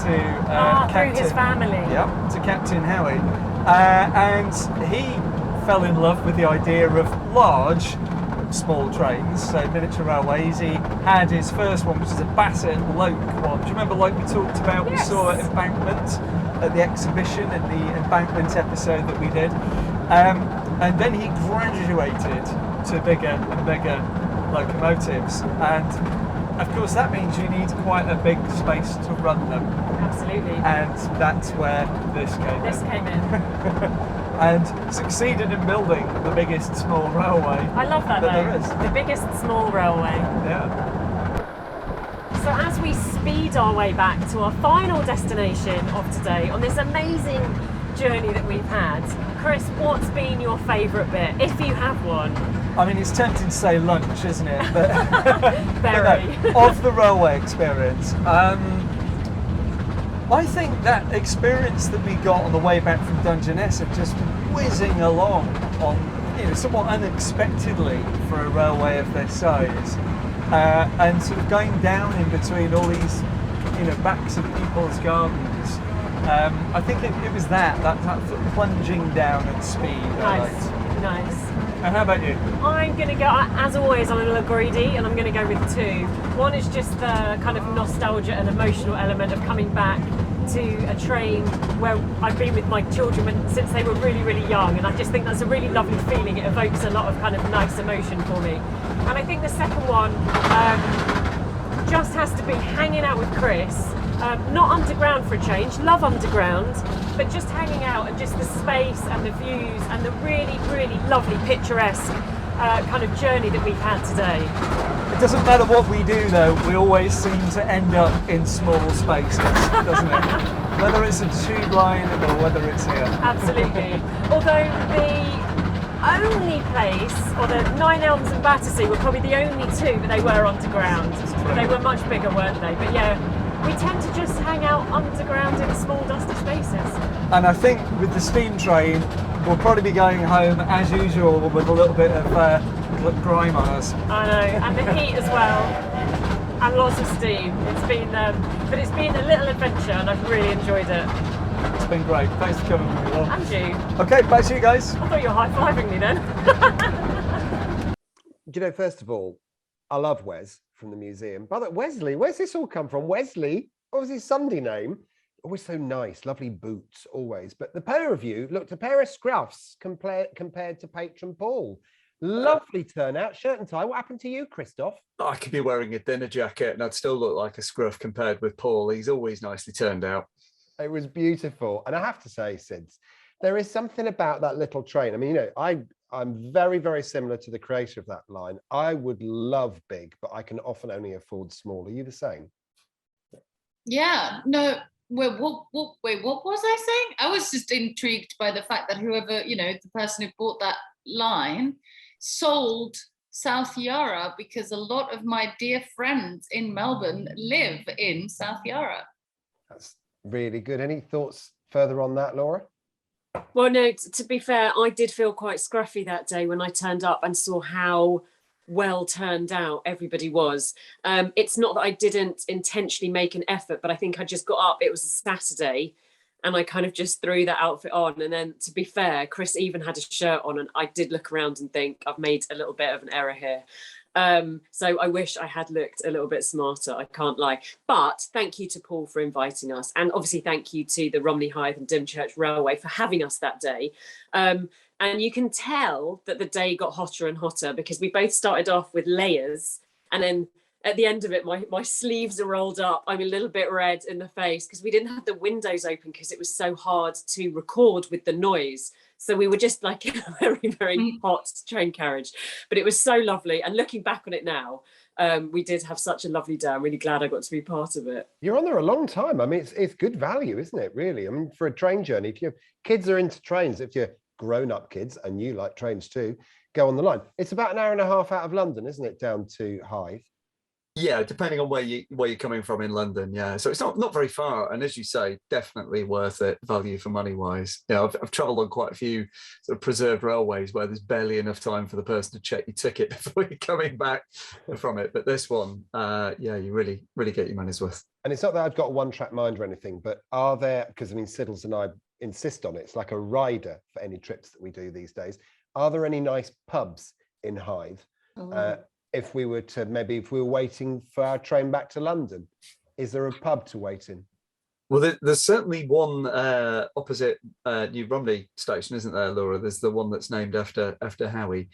to through his family. Yeah, to Captain Howie, and he fell in love with the idea of large small trains, so miniature railways. He had his first one, which is a Bassett Loke one. Do you remember Loke we talked about? Yes. We saw at Embankment at the exhibition in the Embankment episode that we did. And then he graduated to bigger and bigger locomotives. And of course that means you need quite a big space to run them. Absolutely. And that's where this came in. And succeeded in building the biggest small railway. I love that there though. is. The biggest small railway. Yeah. So as we speed our way back to our final destination of today on this amazing journey that we've had, Chris, what's been your favourite bit, if you have one? I mean, it's tempting to say lunch, isn't it? But, Very. but no, of the railway experience, I think that experience that we got on the way back from Dungeness of just whizzing along on, somewhat unexpectedly for a railway of this size, and sort of going down in between all these, backs of people's gardens. I think it was that sort of plunging down at speed. Nice. And how about you? I'm going to go, as always, I'm a little greedy and I'm going to go with two. One is just the kind of nostalgia and emotional element of coming back to a train where I've been with my children since they were really, really young, and I just think that's a really lovely feeling. It evokes a lot of kind of nice emotion for me. And I think the second one just has to be hanging out with Chris. Not underground for a change, love underground, but just hanging out and just the space and the views and the really, really lovely picturesque kind of journey that we've had today. It doesn't matter what we do though, we always seem to end up in small spaces, doesn't it? Whether it's a tube line or whether it's here. Absolutely. Although the only place, or the Nine Elms and Battersea were probably the only two that they were underground. They were much bigger, weren't they? But yeah, we tend to just hang out underground in small dusty spaces. And I think with the steam train, we'll probably be going home as usual with a little bit of grime on us. I know, and the heat as well, and lots of steam. It's been, but it's been a little adventure, and I've really enjoyed it. It's been great. Thanks for coming with me, Will. And you. Okay, back to you guys. I thought you were high-fiving me then. First of all, I love Wes from the museum. By the way, Wesley, where's this all come from? Wesley, what was his Sunday name? Always so nice, lovely boots, always. But the pair of you looked a pair of scruffs compared to patron Paul. Lovely turnout, shirt and tie. What happened to you, Christoph? I could be wearing a dinner jacket and I'd still look like a scruff compared with Paul. He's always nicely turned out. It was beautiful. And I have to say, Sids, there is something about that little train. I mean, I'm very, very similar to the creator of that line. I would love big, but I can often only afford small. Are you the same? Yeah, no. Wait, what was I saying? I was just intrigued by the fact that whoever, the person who bought that line sold South Yarra, because a lot of my dear friends in Melbourne live in South Yarra. That's really good. Any thoughts further on that, Laura? Well, no, to be fair, I did feel quite scruffy that day when I turned up and saw how well turned out everybody was. It's not that I didn't intentionally make an effort, but I think I just got up. It was a Saturday and I kind of just threw that outfit on. And then, to be fair, Chris even had a shirt on, and I did look around and think I've made a little bit of an error here. So I wish I had looked a little bit smarter, I can't lie. But thank you to Paul for inviting us. And obviously thank you to the Romney, Hythe and Dymchurch Railway for having us that day. And you can tell that the day got hotter and hotter because we both started off with layers, and then at the end of it, my sleeves are rolled up. I'm a little bit red in the face because we didn't have the windows open because it was so hard to record with the noise. So we were just like in a very, very hot train carriage, but it was so lovely. And looking back on it now, we did have such a lovely day. I'm really glad I got to be part of it. You're on there a long time. I mean, it's good value, isn't it, really? I mean, for a train journey, if your kids are into trains, if you're grown-up kids and you like trains too, go on the line. It's about an hour and a half out of London, isn't it, down to Hythe? Yeah, depending on where you're coming from in London. Yeah, so it's not very far, and as you say, definitely worth it, value for money wise. I've travelled on quite a few sort of preserved railways where there's barely enough time for the person to check your ticket before you're coming back from it. But this one, you really get your money's worth. And it's not that I've got a one-track mind or anything, but are there? Because I mean, Siddles and I insist on it. It's like a rider for any trips that we do these days. Are there any nice pubs in Hythe if we were waiting for our train back to London? Is there a pub to wait in? Well, there's certainly one opposite New Romney station, isn't there, Laura? There's the one that's named after Howie,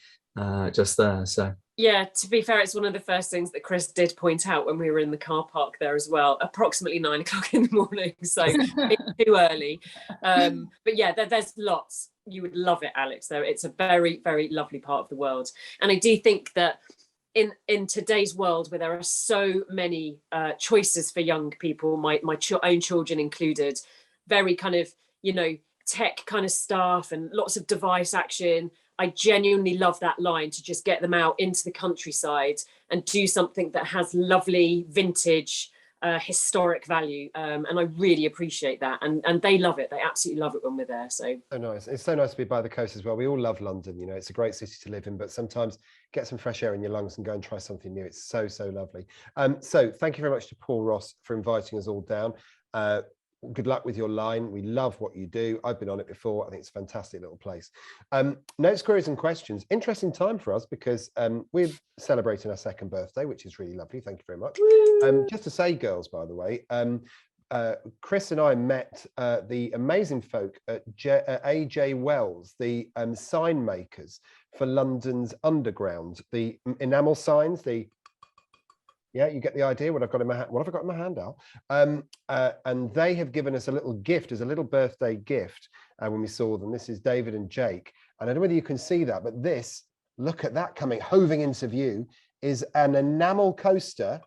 just there. So yeah, to be fair, it's one of the first things that Chris did point out when we were in the car park there as well, approximately 9 o'clock in the morning, so too early. But yeah, there's lots. You would love it, Alex, though. It's a very, very lovely part of the world. And I do think that in today's world, where there are so many choices for young people, my own children included, very kind of, tech kind of stuff and lots of device action, I genuinely love that line to just get them out into the countryside and do something that has lovely vintage historic value, and I really appreciate that, and they love it. They absolutely love it when we're there. So nice. It's so nice to be by the coast as well. We all love London, it's a great city to live in, but sometimes get some fresh air in your lungs and go and try something new. It's so lovely. So thank you very much to Paul Ross for inviting us all down. Good luck with your line. We love what you do. I've been on it before. I think it's a fantastic little place. Notes, queries and questions. Interesting time for us because we're celebrating our 2nd birthday, which is really lovely. Thank you very much. Just to say, girls, by the way, Chris and I met the amazing folk at AJ Wells, the sign makers for London's Underground, the enamel signs, yeah, you get the idea what I've got in my hand. What have I got in my hand, Al? And they have given us a little gift as a little birthday gift when we saw them. This is David and Jake. And I don't know whether you can see that, but this, look at that hoving into view, is an enamel coaster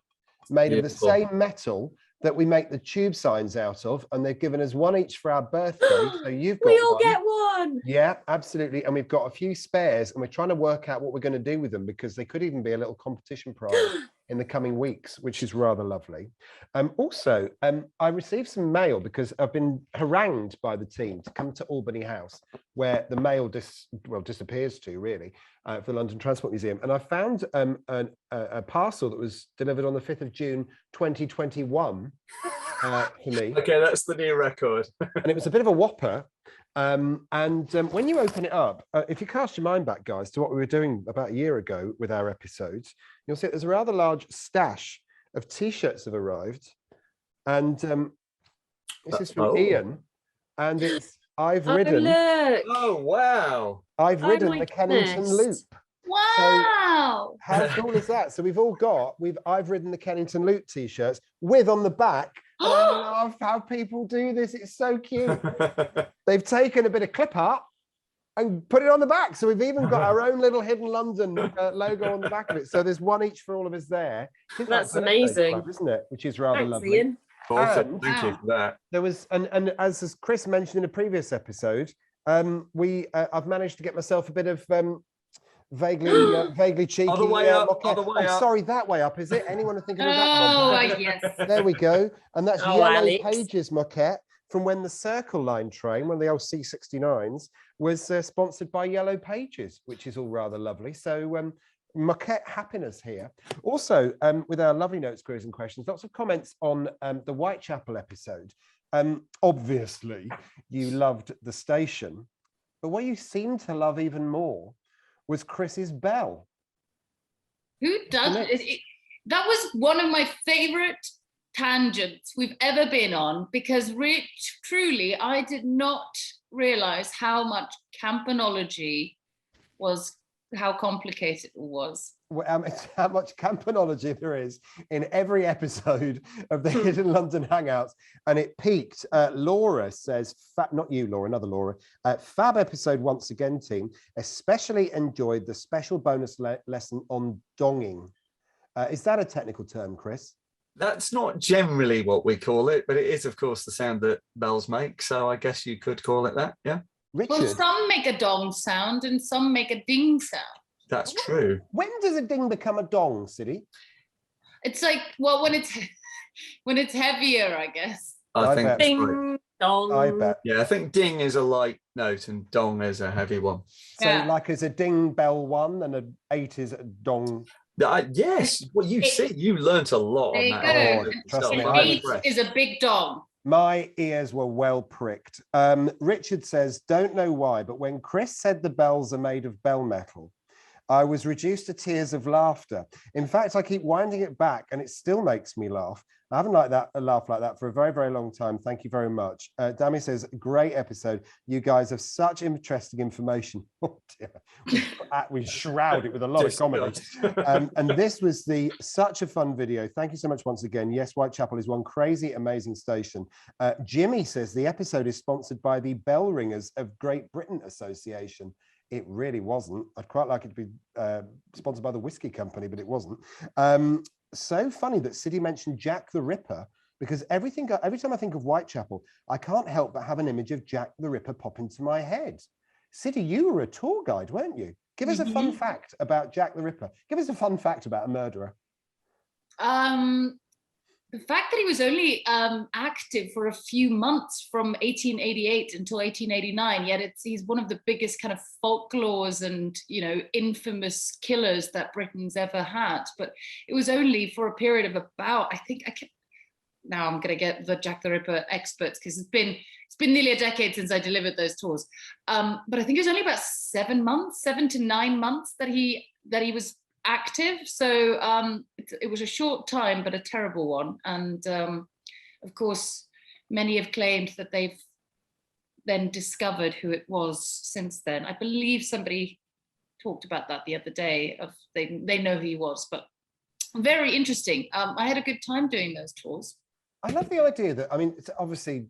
made of the same metal that we make the tube signs out of. And they've given us one each for our birthday. So you've got we all get one. Yeah, absolutely. And we've got a few spares and we're trying to work out what we're going to do with them because they could even be a little competition prize in the coming weeks, which is rather lovely. Also, I received some mail because I've been harangued by the team to come to Albany House, where the mail disappears to, really, for the London Transport Museum. And I found a parcel that was delivered on the 5th of June, 2021 for me. Okay, that's the new record. And it was a bit of a whopper. When you open it up, if you cast your mind back, guys, to what we were doing about a year ago with our episodes, you'll see there's a rather large stash of T-shirts have arrived. And this is from Ian. And it's, I've ridden. Look. Oh, wow. I've ridden the Kennington Loop. Wow. So how cool is that? So we've all got, I've ridden the Kennington Loop T-shirts with on the back. And I love how people do this. It's so cute. They've taken a bit of clip art and put it on the back. So we've even got our own little Hidden London logo on the back of it. So there's one each for all of us there. That's amazing, club, isn't it? Which is rather Thanks, lovely. Ian. Awesome. Thank you for that. There was, and as Chris mentioned in a previous episode, I've managed to get myself a bit of vaguely cheeky. Other way up. Sorry, that way up, is it? Anyone thinking of that? Yes. There we go. And that's Yellow Alex. Pages moquette from when the Circle Line train, one of the old C69s, was sponsored by Yellow Pages, which is all rather lovely. So moquette happiness here. Also, with our lovely notes, queries and questions, lots of comments on the Whitechapel episode. Obviously, you loved the station, but what you seem to love even more was Chris's bell. Who does it? That was one of my favorite tangents we've ever been on, because truly I did not realize how much campanology was, how complicated it was. How much campanology there is in every episode of the Hidden London Hangouts, and it peaked. Laura says, not you, Laura, another Laura. Fab episode once again, team. Especially enjoyed the special bonus lesson on donging. Is that a technical term, Chris? That's not generally what we call it, but it is, of course, the sound that bells make. So I guess you could call it that. Yeah. Richard. Well, some make a dong sound and some make a ding sound. That's true. When does a ding become a dong, Siddy? It's like, well, when it's heavier, I guess. I think Ding right. dong. I bet. Yeah, I think ding is a light note and dong is a heavy one. So Yeah. like as a ding bell 1 and a 8 is a dong. Yes. Well, you learnt a lot There on you that. go. trust me, An I'm 8 is a big dong. My ears were well pricked. Richard says, don't know why, but when Chris said the bells are made of bell metal, I was reduced to tears of laughter. In fact, I keep winding it back and it still makes me laugh. I haven't laughed like that for a very, very long time. Thank you very much. Dami says, great episode. You guys have such interesting information. Oh dear. We shroud it with a lot of comedy. And this was such a fun video. Thank you so much once again. Yes, Whitechapel is one crazy, amazing station. Jimmy says the episode is sponsored by the Bell Ringers of Great Britain Association. It really wasn't. I'd quite like it to be sponsored by the whiskey company, but it wasn't. So funny that Siddy mentioned Jack the Ripper, because every time I think of Whitechapel, I can't help but have an image of Jack the Ripper pop into my head. Siddy, you were a tour guide, weren't you? Give us a fun fact about Jack the Ripper. Give us a fun fact about a murderer. The fact that he was only active for a few months from 1888 until 1889, yet he's one of the biggest kind of folklores and, infamous killers that Britain's ever had. But it was only for a period of about, now I'm going to get the Jack the Ripper experts, because it's been nearly a decade since I delivered those tours. But I think it was only about 7 to 9 months that he was active. So it was a short time, but a terrible one. And of course, many have claimed that they've then discovered who it was since then. I believe somebody talked about that the other day. They know who he was, but very interesting. I had a good time doing those tours. I love the idea that, it's obviously,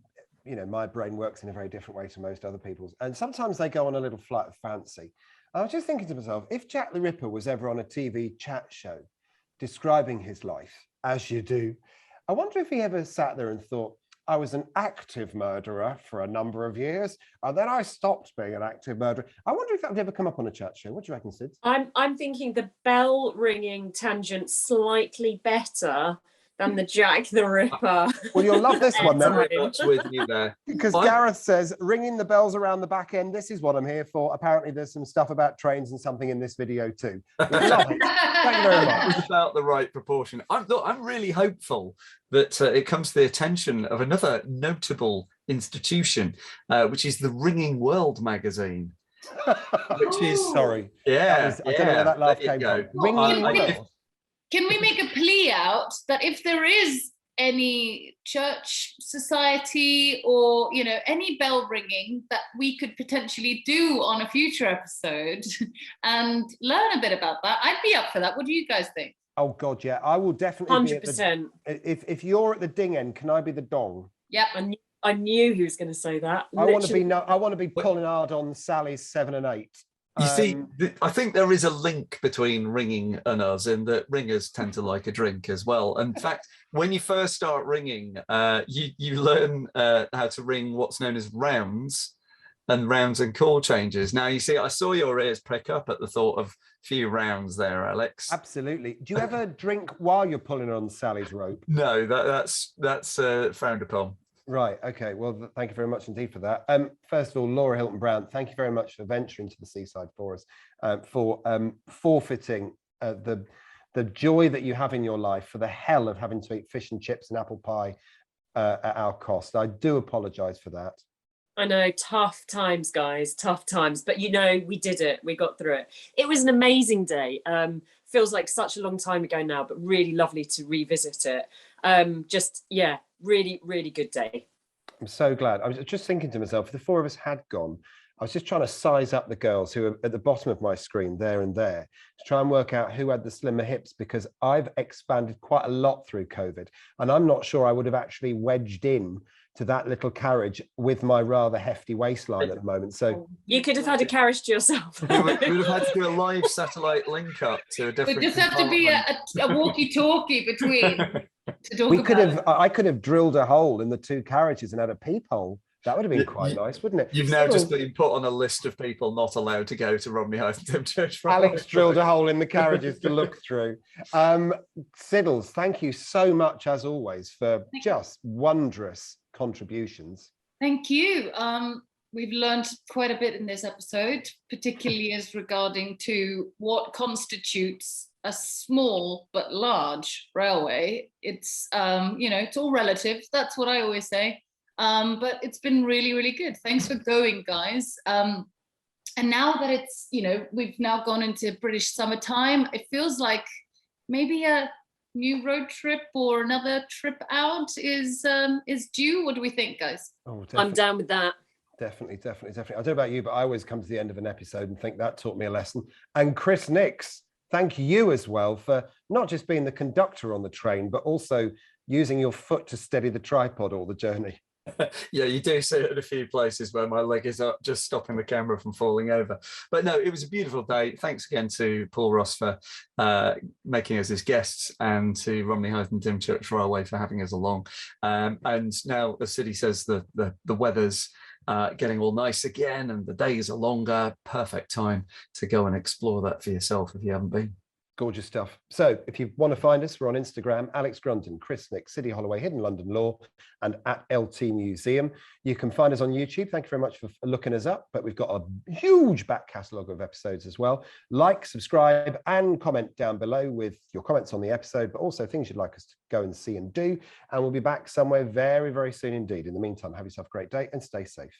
my brain works in a very different way to most other people's. And sometimes they go on a little flight of fancy. I was just thinking to myself, if Jack the Ripper was ever on a TV chat show describing his life, as you do, I wonder if he ever sat there and thought, I was an active murderer for a number of years, and then I stopped being an active murderer. I wonder if that would ever come up on a chat show. What do you reckon, Sid? I'm thinking the bell ringing tangent slightly better than the Jack the Ripper. Well, you'll love this one then. Very much with you there. Because Gareth says, ringing the bells around the back end, this is what I'm here for. Apparently there's some stuff about trains and something in this video too. Love it. Thank you very much. It's about the right proportion. I'm really hopeful that it comes to the attention of another notable institution, which is the Ringing World magazine. Which is... Sorry. Yeah. I don't know where that laugh came from. Ringing World. Can we make a plea out that if there is any church society or, any bell ringing that we could potentially do on a future episode and learn a bit about that? I'd be up for that. What do you guys think? Oh, God, yeah. I will definitely 100%. If you're at the ding end, can I be the dong? Yep. I knew he was going to say that. I want to be pulling hard on Sally's 7 and 8. You see, I think there is a link between ringing and us, in that ringers tend to like a drink as well. In fact, when you first start ringing, you learn how to ring what's known as rounds and call changes. Now, you see, I saw your ears prick up at the thought of a few rounds there, Alex. Absolutely. Do you ever drink while you're pulling on Sally's rope? No, that's frowned upon. Right. Okay. Well, thank you very much indeed for that. First of all, Laura Hilton Brown, thank you very much for venturing to the seaside for us, for forfeiting the joy that you have in your life for the hell of having to eat fish and chips and apple pie at our cost. I do apologise for that. I know, tough times, guys, tough times. But we did it. We got through it. It was an amazing day. Feels like such a long time ago now, but really lovely to revisit it. Really, really good day. I'm so glad. I was just thinking to myself, if the four of us had gone, I was just trying to size up the girls who are at the bottom of my screen there and there to try and work out who had the slimmer hips, because I've expanded quite a lot through COVID, and I'm not sure I would have actually wedged in to that little carriage with my rather hefty waistline at the moment. So you could have had a carriage to yourself. You would have had to do a live satellite link up to a different. It just have to be a walkie-talkie between. I could have drilled a hole in the two carriages and had a peephole. That would have been quite nice, wouldn't it? You've now just been put on a list of people not allowed to go to Romney, Hythe and Dymchurch Railway. Alex drilled a hole in the carriages to look through. Siddles, thank you so much, as always, for just wondrous contributions. Thank you. We've learned quite a bit in this episode, particularly as regarding to what constitutes a small but large railway. It's it's all relative. That's what I always say. But it's been really, really good. Thanks for going, guys. And now that it's, we've now gone into British summertime, it feels like maybe a new road trip or another trip out is due. What do we think, guys? Oh, I'm down with that. Definitely. I don't know about you, but I always come to the end of an episode and think that taught me a lesson. And Chris Nix, thank you as well for not just being the conductor on the train, but also using your foot to steady the tripod all the journey. Yeah, you do see it in a few places where my leg is up, just stopping the camera from falling over. But no, it was a beautiful day. Thanks again to Paul Ross for making us his guests, and to Romney, Hythe and Dymchurch Railway for having us along. And now, as Siddy says, the weather's getting all nice again, and the days are longer. Perfect time to go and explore that for yourself if you haven't been. Gorgeous stuff. So if you want to find us, we're on Instagram, Alex Grundon, Chris Nick, Siddy Holloway, Hidden London Law, and at LT Museum. You can find us on YouTube. Thank you very much for looking us up, but we've got a huge back catalogue of episodes as well. Like, subscribe, and comment down below with your comments on the episode, but also things you'd like us to go and see and do. And we'll be back somewhere very, very soon indeed. In the meantime, have yourself a great day and stay safe.